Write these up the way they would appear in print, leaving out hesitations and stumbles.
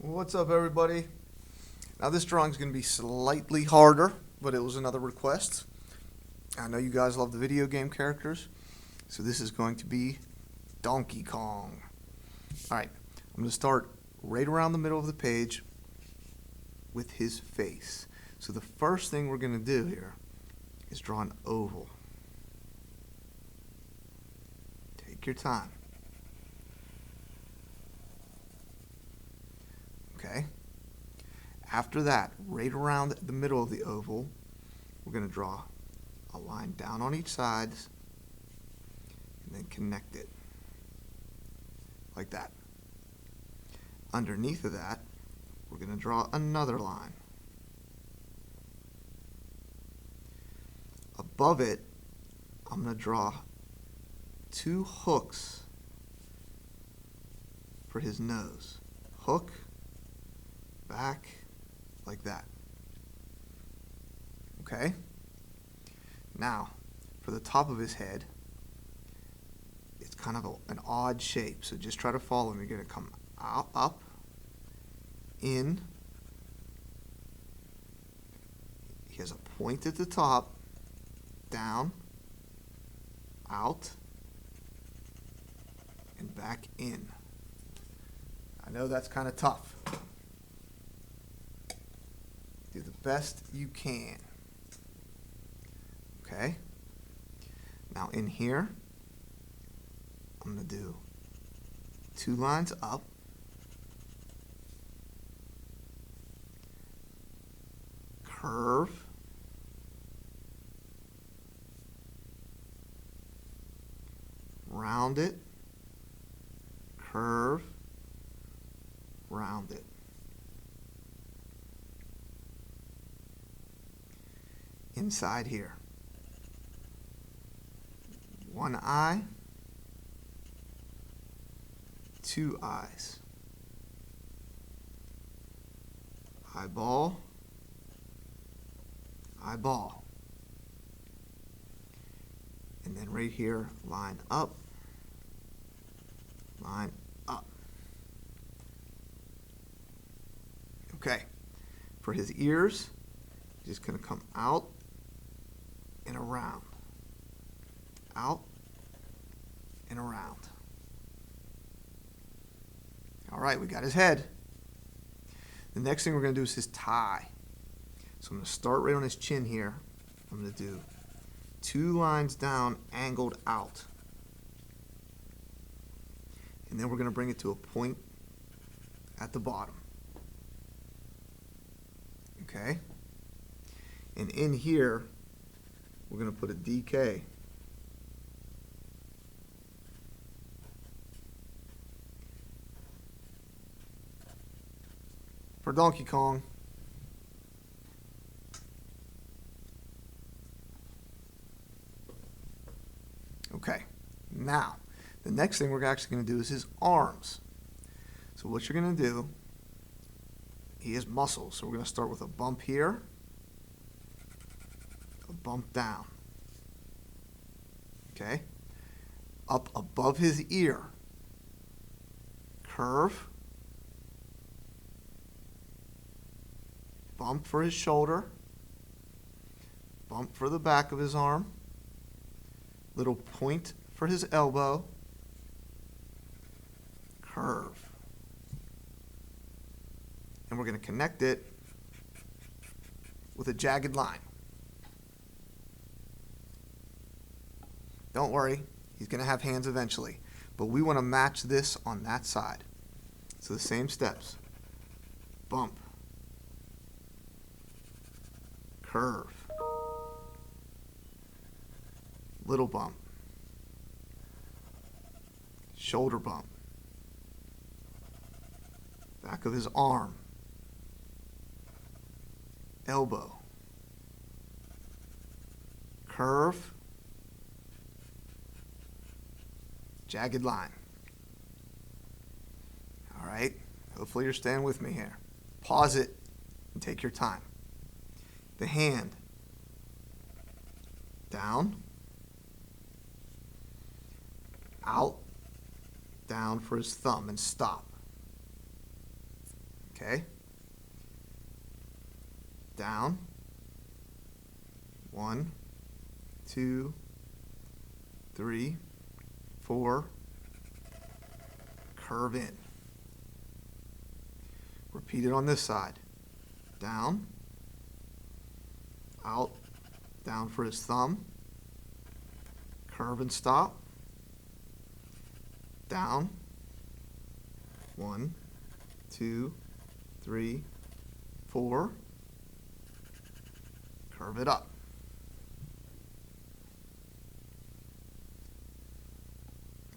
What's up, everybody? Now, this drawing is going to be slightly harder, but it was another request. I know you guys love the video game characters, so this is going to be Donkey Kong. Alright, I'm going to start right around the middle of the page with his face. So the first thing we're going to do here is draw an oval. Take your time. Okay? After that, right around the middle of the oval, we're going to draw a line down on each side and then connect it like that. Underneath of that, we're going to draw another line. Above it, I'm going to draw two hooks for his nose. Hook, back, like that. Okay? Now, for the top of his head, it's kind of an odd shape, so just try to follow me. You're going to come out, up, in. He has a point at the top, down, out, and back in. I know that's kind of tough. Do the best you can. Okay? Now in here, I'm going to do two lines up, curve, round it, curve, round it. Inside here, one eye, two eyes, eyeball, eyeball, and then right here, line up, line up. Okay, for his ears, he's just going to come out and around, out and around. All right, we got his head. The next thing we're going to do is his tie. So I'm going to start right on his chin here. I'm going to do two lines down, angled out. And then we're going to bring it to a point at the bottom. Okay? And in here, we're going to put a DK. For Donkey Kong. Okay, now, the next thing we're actually going to do is his arms. So what you're going to do, he has muscles. So we're going to start with a bump here, a bump down. Okay? Up above his ear, curve, bump for his shoulder, bump for the back of his arm, little point for his elbow, curve. And we're going to connect it with a jagged line. Don't worry, he's going to have hands eventually, but we want to match this on that side. So the same steps. Bump, curve, little bump, shoulder bump, back of his arm, elbow, curve, jagged line. All right, hopefully you're staying with me here. Pause it and take your time. The hand, down, out, down for his thumb and stop. Okay. Down. 1, 2, 3, 4. Curve in. Repeat it on this side. Down. Out. Down for his thumb. Curve and stop. Down. 1, 2, 3, 4. Curve it up.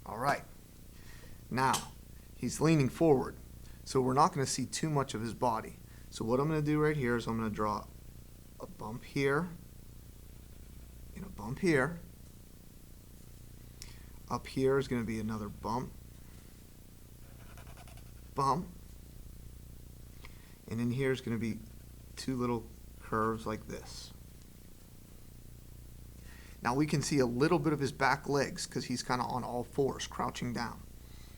All right. Now, he's leaning forward, so we're not going to see too much of his body. So what I'm going to do right here is I'm going to draw a bump here and a bump here. Up here is going to be another bump, bump, and in here is going to be two little curves like this. Now we can see a little bit of his back legs because he's kind of on all fours, crouching down.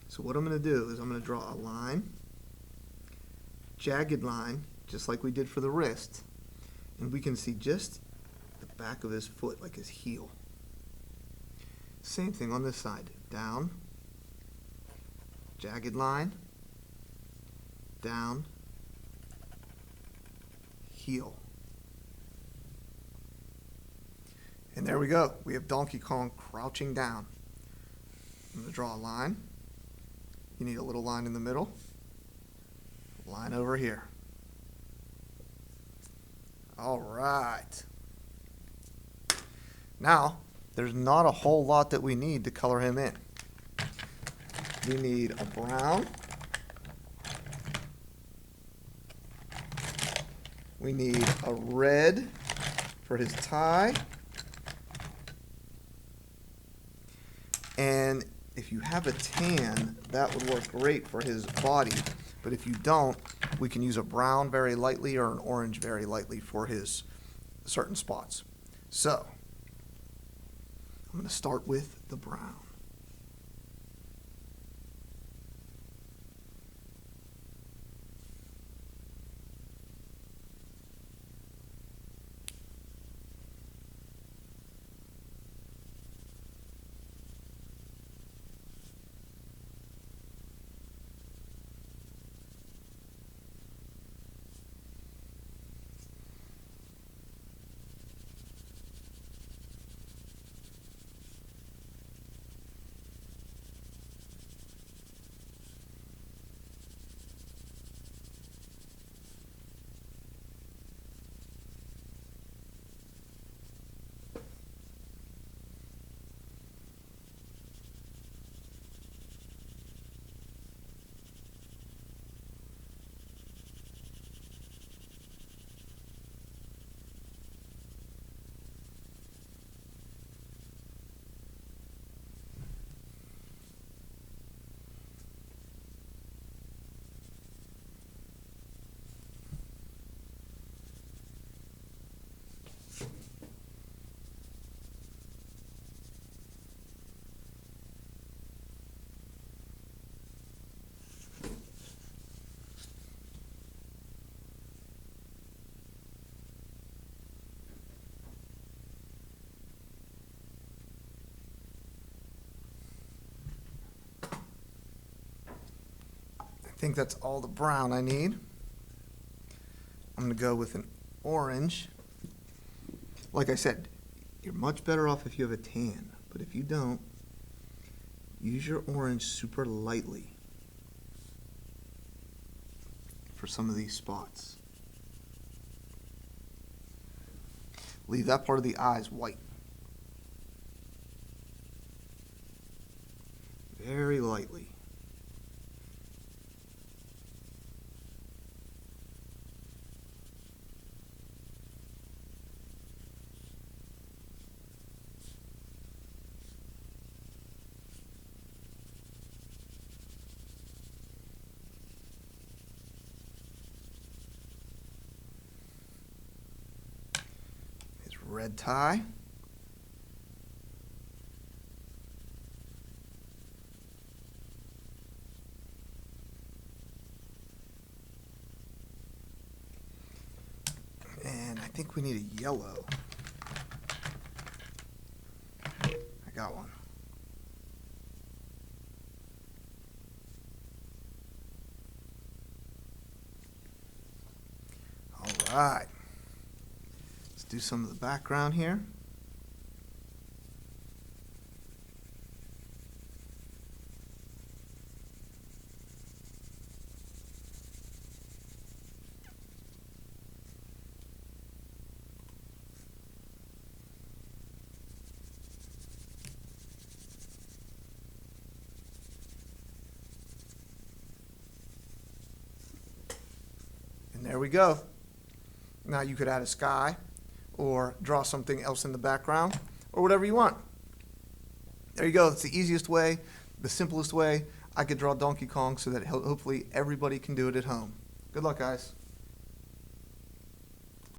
So what I'm going to do is I'm going to draw a line, jagged line, just like we did for the wrist, and we can see just the back of his foot, like his heel. Same thing on this side. Down, jagged line, down, heel. And there we go. We have Donkey Kong crouching down. I'm going to draw a line. You need a little line in the middle. Line over here. All right. Now, there's not a whole lot that we need to color him in. We need a brown. We need a red for his tie. And if you have a tan, that would work great for his body. But if you don't, we can use a brown very lightly or an orange very lightly for his certain spots. So, I'm going to start with the brown. I think that's all the brown I need. I'm going to go with an orange. Like I said, you're much better off if you have a tan, but if you don't, use your orange super lightly for some of these spots. Leave that part of the eyes white. Very lightly. Red tie. think we need a yellow. I got one. All right. Let's do some of the background here. And there we go. Now you could add a sky or draw something else in the background or whatever you want. There you go. It's the easiest way, the simplest way I could draw Donkey Kong so that hopefully everybody can do it at home. Good luck, guys.